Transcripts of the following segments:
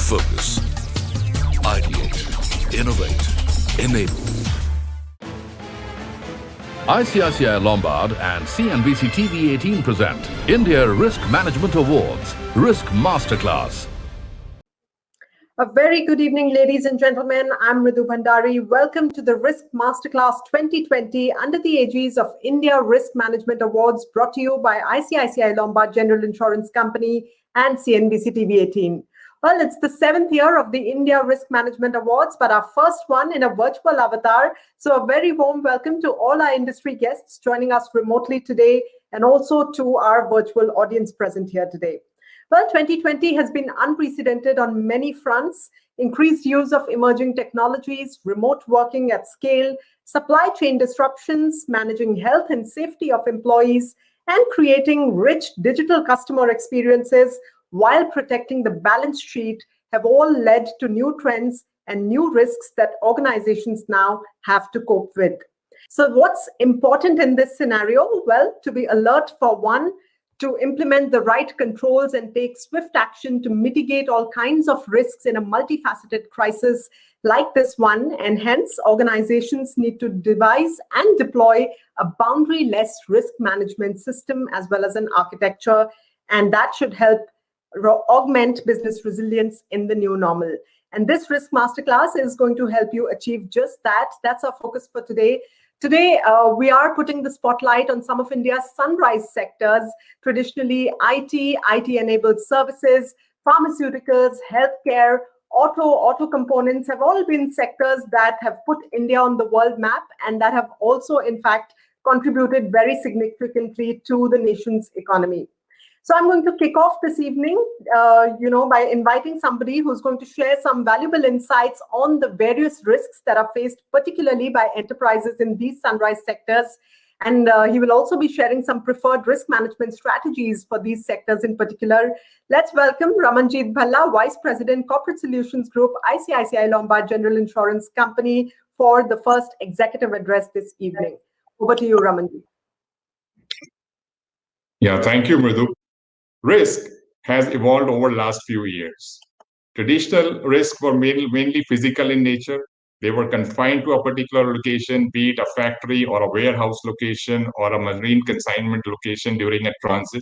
Focus. Ideate. Innovate. Enable. ICICI Lombard and CNBC TV18 present India Risk Management Awards, Risk Masterclass. A very good evening, ladies and gentlemen. I'm Mridhu Bhandari. Welcome to the Risk Masterclass 2020 under the aegis of India Risk Management Awards, brought to you by ICICI Lombard General Insurance Company and CNBC TV18. Well, it's the 7th year of the India Risk Management Awards, but our first one in a virtual avatar. So a very warm welcome to all our industry guests joining us remotely today, and also to our virtual audience present here today. Well, 2020 has been unprecedented on many fronts: increased use of emerging technologies, remote working at scale, supply chain disruptions, managing health and safety of employees, and creating rich digital customer experiences while protecting the balance sheet have all led to new trends and new risks that organizations now have to cope with. So what's important in this scenario? Well, to be alert for one, to implement the right controls and take swift action to mitigate all kinds of risks in a multifaceted crisis like this one. And hence, organizations need to devise and deploy a boundaryless risk management system as well as an architecture. And that should help augment business resilience in the new normal. And this Risk Masterclass is going to help you achieve just that. That's our focus for today. Today, we are putting the spotlight on some of India's sunrise sectors, traditionally IT-enabled services, pharmaceuticals, healthcare, auto components have all been sectors that have put India on the world map and that have also, in fact, contributed very significantly to the nation's economy. So I'm going to kick off this evening, by inviting somebody who's going to share some valuable insights on the various risks that are faced, particularly by enterprises in these sunrise sectors. And he will also be sharing some preferred risk management strategies for these sectors in particular. Let's welcome Ramanjit Bhalla, Vice President, Corporate Solutions Group, ICICI Lombard General Insurance Company, for the first executive address this evening. Over to you, Ramanjit. Yeah, thank you, Mridhu. Risk has evolved over the last few years. Traditional risks were mainly physical in nature. They were confined to a particular location, be it a factory or a warehouse location or a marine consignment location during a transit.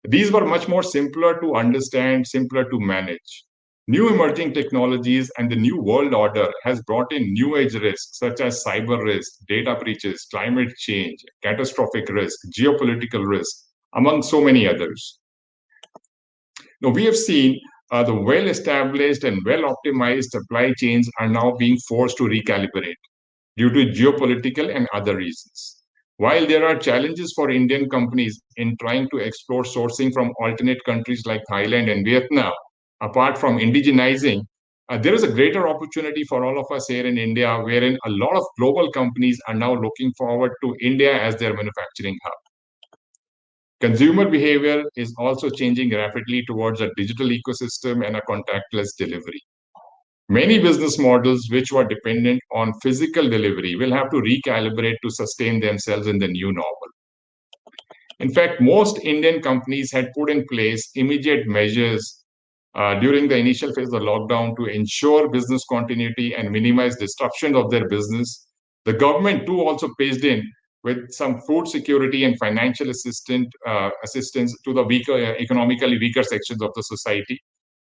These were much more simpler to understand, simpler to manage. New emerging technologies and the new world order has brought in new age risks such as cyber risk, data breaches, climate change, catastrophic risk, geopolitical risk, among so many others. Now, we have seen the well-established and well-optimized supply chains are now being forced to recalibrate due to geopolitical and other reasons. While there are challenges for Indian companies in trying to explore sourcing from alternate countries like Thailand and Vietnam, apart from indigenizing, there is a greater opportunity for all of us here in India, wherein a lot of global companies are now looking forward to India as their manufacturing hub. Consumer behavior is also changing rapidly towards a digital ecosystem and a contactless delivery. Many business models which were dependent on physical delivery will have to recalibrate to sustain themselves in the new normal. In fact, most Indian companies had put in place immediate measures during the initial phase of the lockdown to ensure business continuity and minimize disruption of their business. The government too also pitched in with some food security and financial assistance to the economically weaker sections of the society.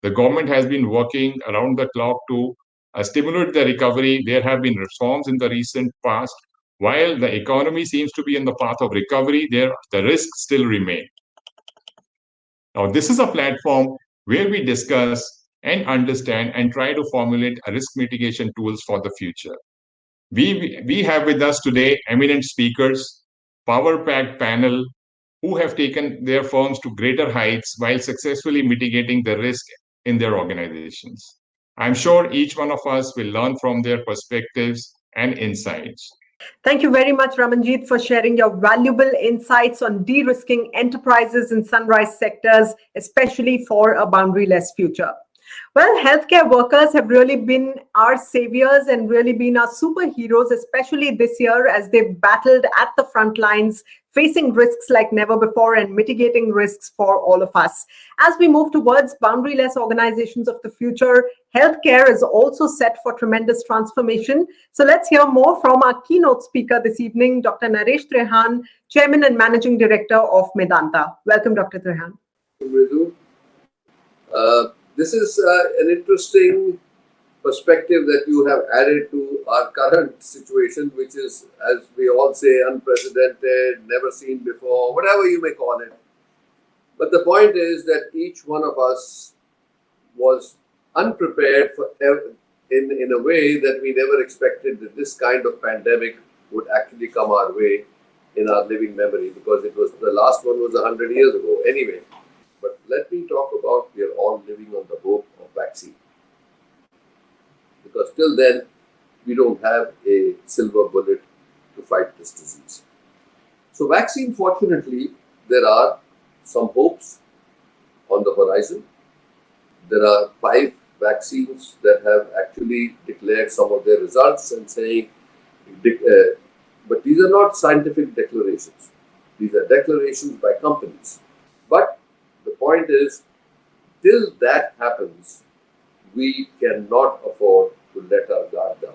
The government has been working around the clock to stimulate the recovery. There have been reforms in the recent past. While the economy seems to be in the path of recovery, the risks still remain. Now, this is a platform where we discuss and understand and try to formulate risk mitigation tools for the future. We have with us today eminent speakers, power-packed panel who have taken their firms to greater heights while successfully mitigating the risk in their organizations. I'm sure each one of us will learn from their perspectives and insights. Thank you very much, Ramanjit, for sharing your valuable insights on de-risking enterprises in sunrise sectors, especially for a boundaryless future. Well, healthcare workers have really been our saviors and really been our superheroes, especially this year as they've battled at the front lines, facing risks like never before and mitigating risks for all of us. As we move towards boundaryless organizations of the future, healthcare is also set for tremendous transformation. So let's hear more from our keynote speaker this evening, Dr. Naresh Trehan, Chairman and Managing Director of Medanta. Welcome, Dr. Trehan. Mridu. This is an interesting perspective that you have added to our current situation, which is, as we all say, unprecedented, never seen before, whatever you may call it. But the point is that each one of us was unprepared for in a way that we never expected that this kind of pandemic would actually come our way in our living memory, because it was the last one was 100 years ago anyway. But let me talk about we are all living on the hope of vaccine. Because till then, we don't have a silver bullet to fight this disease. So vaccine, fortunately, there are some hopes on the horizon. There are 5 vaccines that have actually declared some of their results and saying, but these are not scientific declarations. These are declarations by companies. But the point is, till that happens, we cannot afford to let our guard down.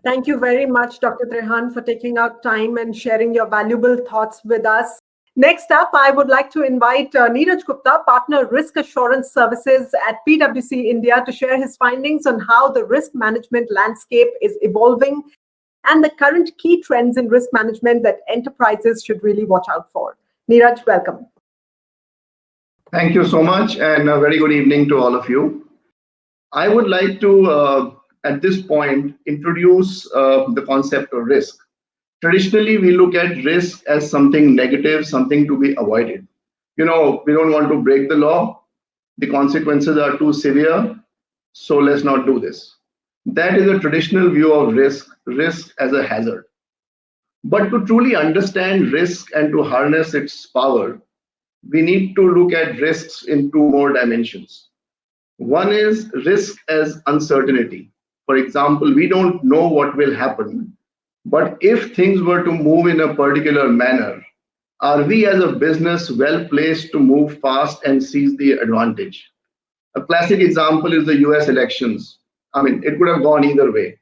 Thank you very much, Dr. Trehan, for taking out time and sharing your valuable thoughts with us. Next up, I would like to invite Neeraj Gupta, Partner Risk Assurance Services at PwC India, to share his findings on how the risk management landscape is evolving and the current key trends in risk management that enterprises should really watch out for. Neeraj, welcome. Thank you so much, and a very good evening to all of you. I would like to, at this point, introduce the concept of risk. Traditionally, we look at risk as something negative, something to be avoided. We don't want to break the law. The consequences are too severe, so let's not do this. That is a traditional view of risk as a hazard. But to truly understand risk and to harness its power, we need to look at risks in 2 more dimensions. One is risk as uncertainty. For example, we don't know what will happen, but if things were to move in a particular manner, are we as a business well placed to move fast and seize the advantage? A classic example is the US elections. It could have gone either way,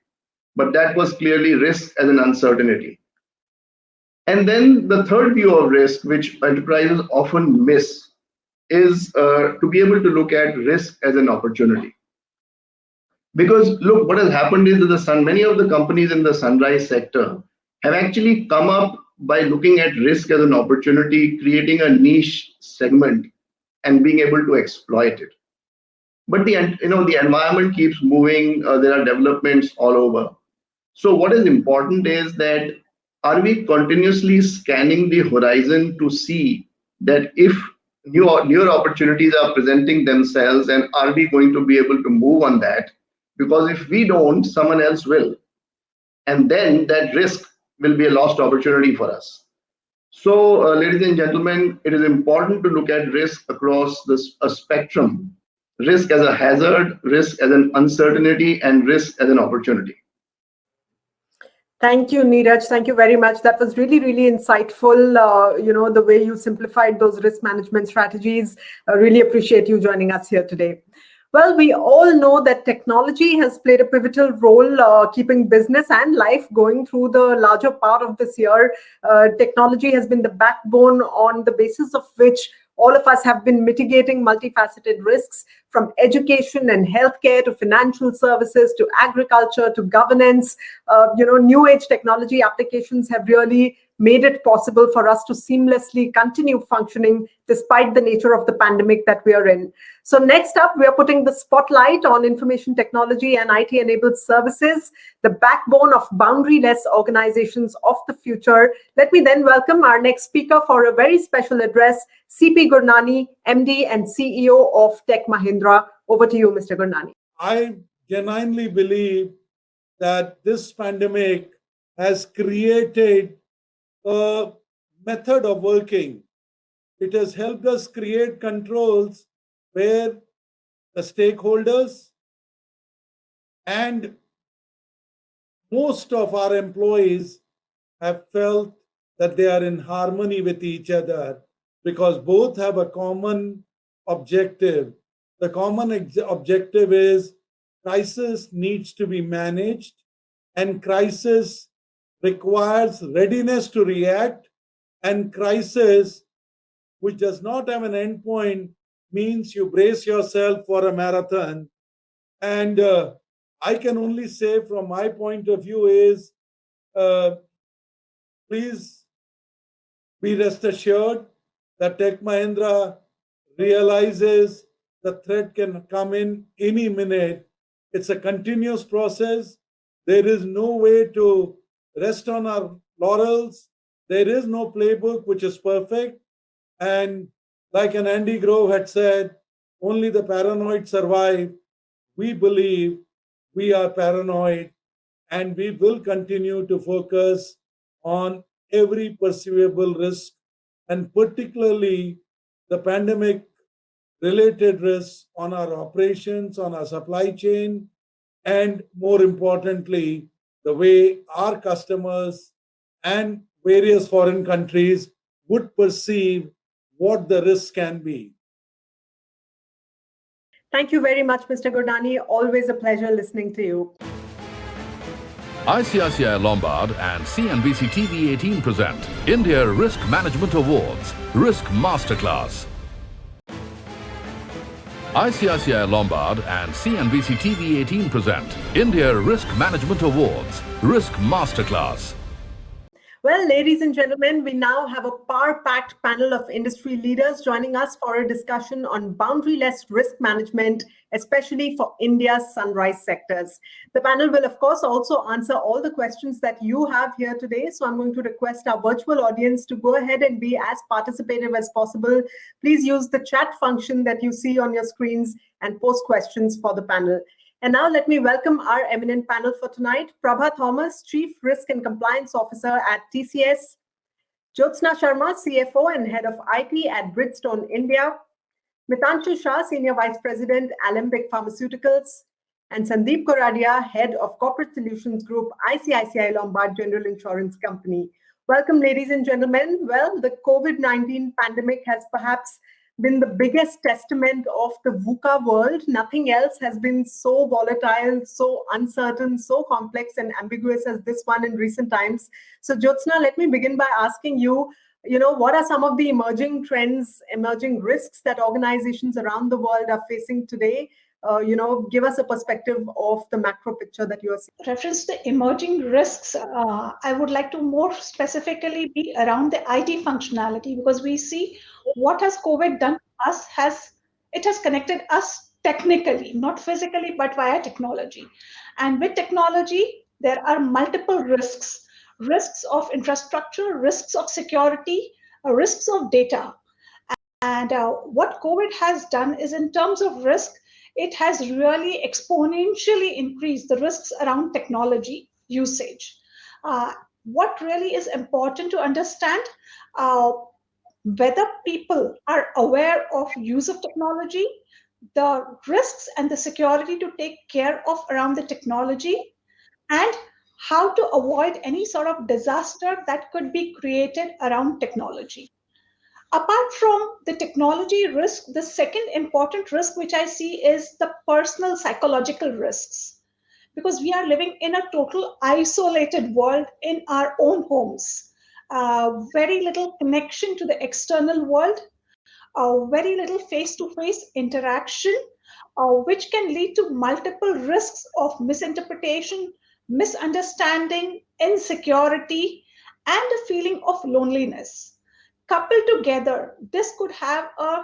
but that was clearly risk as an uncertainty. And then the third view of risk, which enterprises often miss, is to be able to look at risk as an opportunity. Because look, what has happened is that many of the companies in the sunrise sector have actually come up by looking at risk as an opportunity, creating a niche segment and being able to exploit it. But the environment keeps moving. There are developments all over. So what is important is that are we continuously scanning the horizon to see that if newer opportunities are presenting themselves, and are we going to be able to move on that? Because if we don't, someone else will. And then that risk will be a lost opportunity for us. So, ladies and gentlemen, it is important to look at risk across a spectrum. Risk as a hazard, risk as an uncertainty, and risk as an opportunity. Thank you, Neeraj. Thank you very much. That was really, really insightful. The way you simplified those risk management strategies. I really appreciate you joining us here today. Well, we all know that technology has played a pivotal role keeping business and life going through the larger part of this year. Technology has been the backbone on the basis of which all of us have been mitigating multifaceted risks, from education and healthcare to financial services to agriculture to governance. New age technology applications have really made it possible for us to seamlessly continue functioning despite the nature of the pandemic that we are in. So next up, we are putting the spotlight on information technology and IT-enabled services, the backbone of boundaryless organizations of the future. Let me then welcome our next speaker for a very special address, C.P. Gurnani, MD and CEO of Tech Mahindra. Over to you, Mr. Gurnani. I genuinely believe that this pandemic has created a method of working. It has helped us create controls where the stakeholders and most of our employees have felt that they are in harmony with each other because both have a common objective. The common objective is crisis needs to be managed, and crisis requires readiness to react, and crisis which does not have an endpoint means you brace yourself for a marathon. And I can only say from my point of view is please be rest assured that Tech Mahindra realizes the threat can come in any minute. It's a continuous process. There is no way to rest on our laurels. There is no playbook which is perfect. And like an Andy Grove had said, only the paranoid survive. We believe we are paranoid, and we will continue to focus on every perceivable risk, and particularly the pandemic related risks on our operations, on our supply chain, and more importantly, the way our customers and various foreign countries would perceive what the risks can be. Thank you very much, Mr. Gurdani. Always a pleasure listening to you. ICICI Lombard and CNBC TV 18 present India Risk Management Awards, Risk Masterclass. ICICI Lombard and CNBC TV 18 present India Risk Management Awards, Risk Masterclass. Well, ladies and gentlemen, we now have a power-packed panel of industry leaders joining us for a discussion on boundaryless risk management, especially for India's sunrise sectors. The panel will, of course, also answer all the questions that you have here today. So I'm going to request our virtual audience to go ahead and be as participative as possible. Please use the chat function that you see on your screens and post questions for the panel. And now let me welcome our eminent panel for tonight. Prabha Thomas, Chief Risk and Compliance Officer at TCS. Jyotsna Sharma, CFO and Head of IT at Bridgestone India. Mitanshu Shah, Senior Vice President, Alembic Pharmaceuticals. And Sandeep Koradia, Head of Corporate Solutions Group, ICICI Lombard General Insurance Company. Welcome, ladies and gentlemen. Well, the COVID-19 pandemic has perhaps been the biggest testament of the VUCA world. Nothing else has been so volatile, so uncertain, so complex and ambiguous as this one in recent times. So Jyotsna, let me begin by asking you, what are some of the emerging trends, emerging risks that organizations around the world are facing today? Give us a perspective of the macro picture that you are seeing. Reference to emerging risks, I would like to more specifically be around the IT functionality, because we see what has COVID done to us it has connected us technically, not physically, but via technology. And with technology, there are multiple risks of infrastructure, risks of security, risks of data. And what COVID has done is, in terms of risk, it has really exponentially increased the risks around technology usage. What really is important to understand, whether people are aware of use of technology, the risks and the security to take care of around the technology, and how to avoid any sort of disaster that could be created around technology. Apart from the technology risk, the second important risk which I see is the personal psychological risks, because we are living in a total isolated world in our own homes. Very little connection to the external world, very little face-to-face interaction, which can lead to multiple risks of misinterpretation, misunderstanding, insecurity, and a feeling of loneliness. Coupled together, this could have a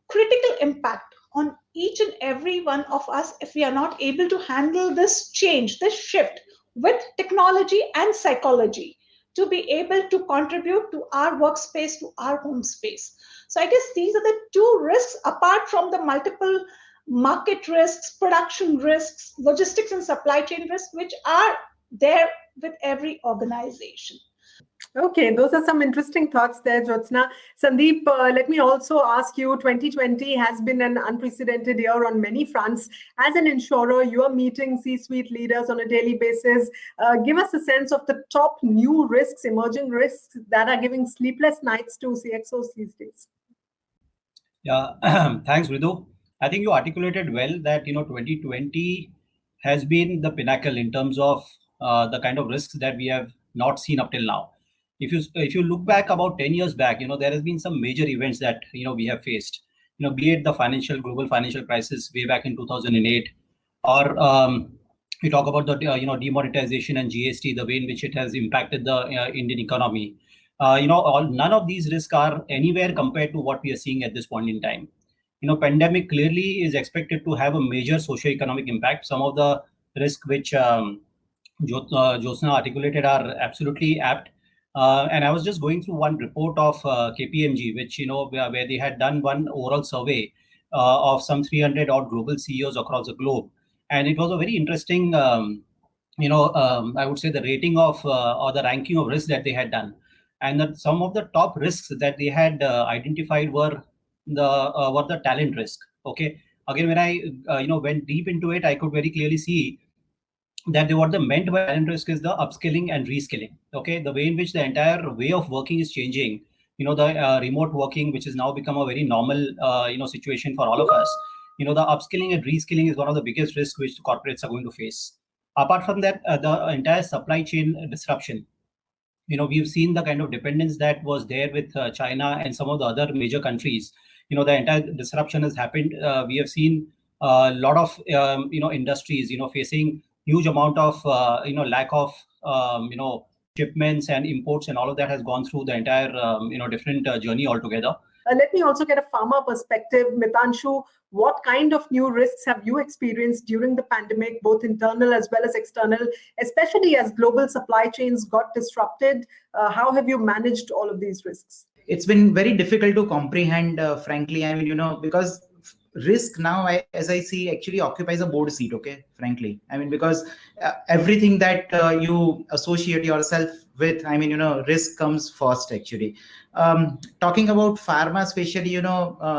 critical impact on each and every one of us if we are not able to handle this change, this shift with technology and psychology to be able to contribute to our workspace, to our home space. So I guess these are the two risks, apart from the multiple market risks, production risks, logistics and supply chain risks, which are there with every organization. Okay, those are some interesting thoughts there, Jyotsna. Sandeep, let me also ask you, 2020 has been an unprecedented year on many fronts. As an insurer, you are meeting C-suite leaders on a daily basis. Give us a sense of the top new risks, emerging risks that are giving sleepless nights to CXOs these days. Yeah, thanks, Ridu. I think you articulated well that 2020 has been the pinnacle in terms of the kind of risks that we have not seen up till now. If you look back about 10 years back, there has been some major events that we have faced. Be it the global financial crisis way back in 2008, or we talk about the demonetization and GST, the way in which it has impacted the Indian economy. None of these risks are anywhere compared to what we are seeing at this point in time. Pandemic clearly is expected to have a major socio-economic impact. Some of the risks which Jyotsna articulated are absolutely apt. And I was just going through one report of KPMG, which where they had done one overall survey of some 300 odd global CEOs across the globe, and it was a very interesting, I would say the rating of or the ranking of risks that they had done, and that some of the top risks that they had identified were the talent risk. Okay, again, when I went deep into it, I could very clearly see that what they meant by talent risk is the upskilling and reskilling. Okay, the way in which the entire way of working is changing. The remote working, which has now become a very normal situation for all of us. The upskilling and reskilling is one of the biggest risks which corporates are going to face. Apart from that, the entire supply chain disruption. We've seen the kind of dependence that was there with China and some of the other major countries. The entire disruption has happened. We have seen a lot of industries facing huge amount of lack of shipments and imports, and all of that has gone through the entire different journey altogether. Let me also get a farmer perspective. Mitanshu, what kind of new risks have you experienced during the pandemic, both internal as well as external, especially as global supply chains got disrupted? How have you managed all of these risks? It's been very difficult to comprehend, frankly. I mean, because risk now, as I see, actually occupies a board seat. Okay, frankly, I mean, because everything that you associate yourself with, I mean, risk comes first. Actually, talking about pharma, especially,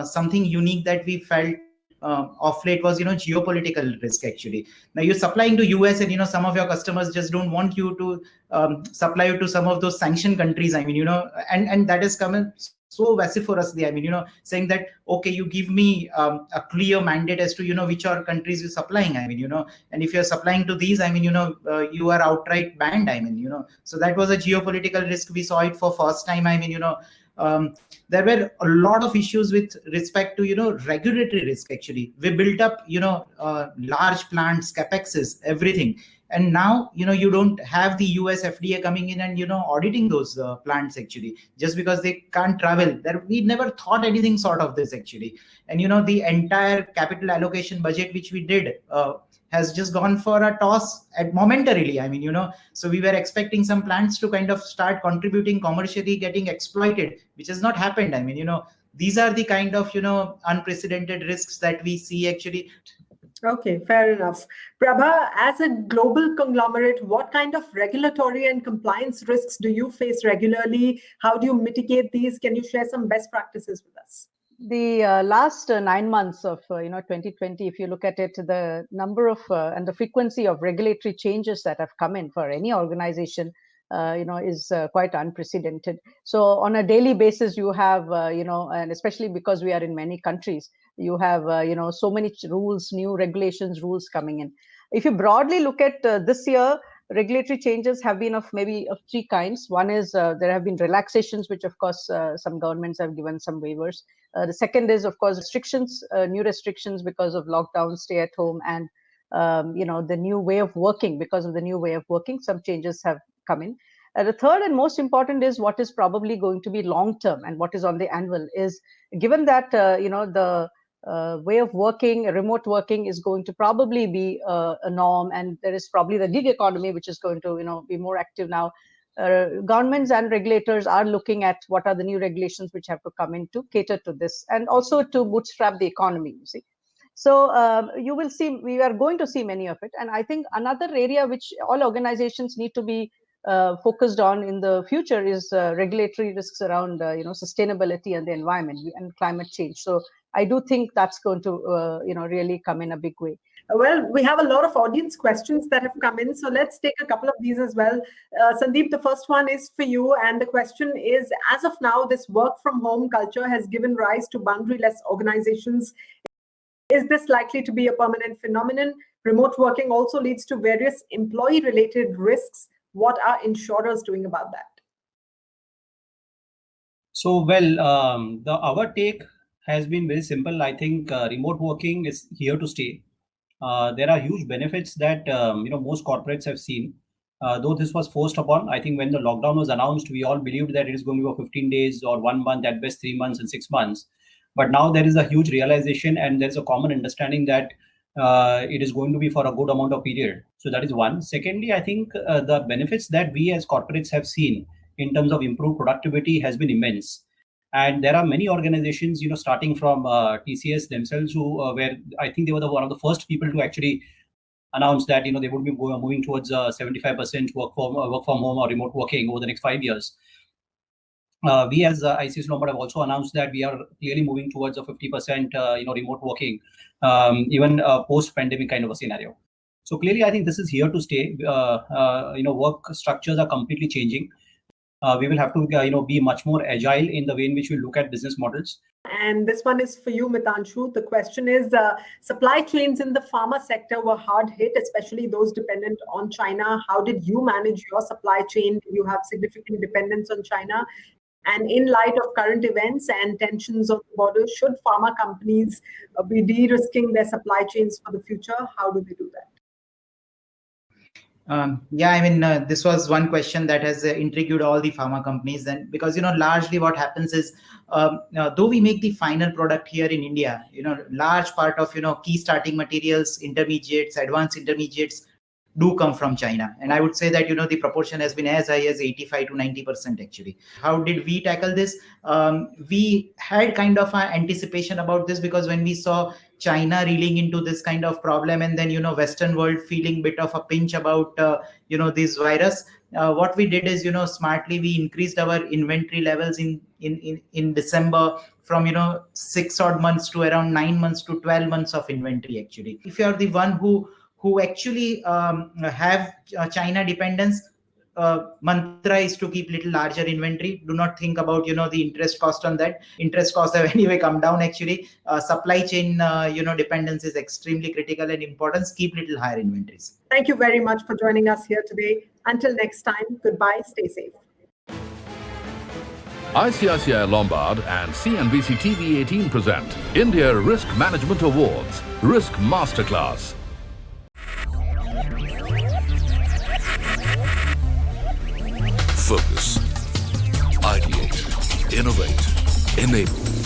something unique that we felt of late was geopolitical risk. Actually, now you're supplying to US, and some of your customers just don't want you to supply you to some of those sanctioned countries. I mean, and that is coming so vociferously. I mean, saying that, okay, you give me a clear mandate as to which are countries you're supplying. I mean, and if you're supplying to these, I mean, you are outright banned. I mean, so that was a geopolitical risk. We saw it for first time. I mean, there were a lot of issues with respect to regulatory risk. Actually, we built up large plants, capexes, everything, and now you don't have the US FDA coming in and auditing those plants, actually, just because they can't travel there. We never thought anything sort of this, actually. And the entire capital allocation budget which we did has just gone for a toss momentarily. I mean, so we were expecting some plants to kind of start contributing commercially, getting exploited, which has not happened. I mean, these are the kind of unprecedented risks that we see, actually. Okay, fair enough. Prabha, as a global conglomerate, what kind of regulatory and compliance risks do you face regularly? How do you mitigate these? Can you share some best practices with us? The last 9 months of 2020, if you look at it, the number of and the frequency of regulatory changes that have come in for any organization, is quite unprecedented. So on a daily basis, you have, and especially because we are in many countries, you have, so many rules, new regulations, rules coming in. If you broadly look at this year, regulatory changes have been of maybe of three kinds. One is there have been relaxations, which of course some governments have given some waivers. The second is, of course, restrictions, new restrictions because of lockdown, stay at home, and the new way of working. Because of the new way of working, some changes have come in. The third and most important is what is probably going to be long term, and what is on the anvil is, given that the way of working, remote working, is going to probably be a norm, and there is probably the gig economy which is going to be more active now. Governments and regulators are looking at what are the new regulations which have to come in to cater to this, and also to bootstrap the economy, you see. So you will see, we are going to see many of it. And I think another area which all organizations need to be focused on in the future is regulatory risks around sustainability and the environment and climate change. So I do think that's going to really come in a big way. Well, we have a lot of audience questions that have come in, so let's take a couple of these as well. Sandeep, the first one is for you, and the question is, as of now, this work from home culture has given rise to boundaryless organizations. Is this likely to be a permanent phenomenon? Remote working also leads to various employee-related risks. What are insurers doing about that? So, well, our take has been very simple. I think remote working is here to stay. There are huge benefits that most corporates have seen. Though this was forced upon, I think when the lockdown was announced, we all believed that it is going to be 15 days or 1 month, at best 3 months and 6 months. But now there is a huge realization and there's a common understanding that it is going to be for a good amount of period. So that is one. Secondly, I think the benefits that we as corporates have seen in terms of improved productivity has been immense. And there are many organizations, starting from TCS themselves, who where I think they were one of the first people to actually announce that they would be moving towards 75% work from home or remote working over the next 5 years. We as ICS Lombard have also announced that we are clearly moving towards a 50% remote working, even post-pandemic kind of a scenario. So clearly, I think this is here to stay. Work structures are completely changing. We will have to be much more agile in the way in which we look at business models. And this one is for you, Mitanshu. The question is, supply chains in the pharma sector were hard hit, especially those dependent on China. How did you manage your supply chain? Do you have significant dependence on China? And in light of current events and tensions on the border, should pharma companies be de-risking their supply chains for the future? How do they do that? This was one question that has intrigued all the pharma companies. Then, because largely what happens is, though we make the final product here in India, large part of key starting materials, intermediates, advanced intermediates do come from China, and I would say that the proportion has been as high as 85 to 90% actually. How did we tackle this? We had kind of an anticipation about this, because when we saw China reeling into this kind of problem, and then Western world feeling bit of a pinch about this virus, what we did is smartly we increased our inventory levels in December from 6 odd months to around 9 months to 12 months of inventory actually. If you are the one who actually have China dependence, mantra is to keep little larger inventory. Do not think about the interest cost on that. Interest costs have anyway come down actually. Supply chain dependence is extremely critical and important. Keep little higher inventories. Thank you very much for joining us here today. Until next time, goodbye, stay safe. ICICI Lombard and CNBC TV18 present India Risk Management Awards, Risk Masterclass. Focus, ideate, innovate, enable.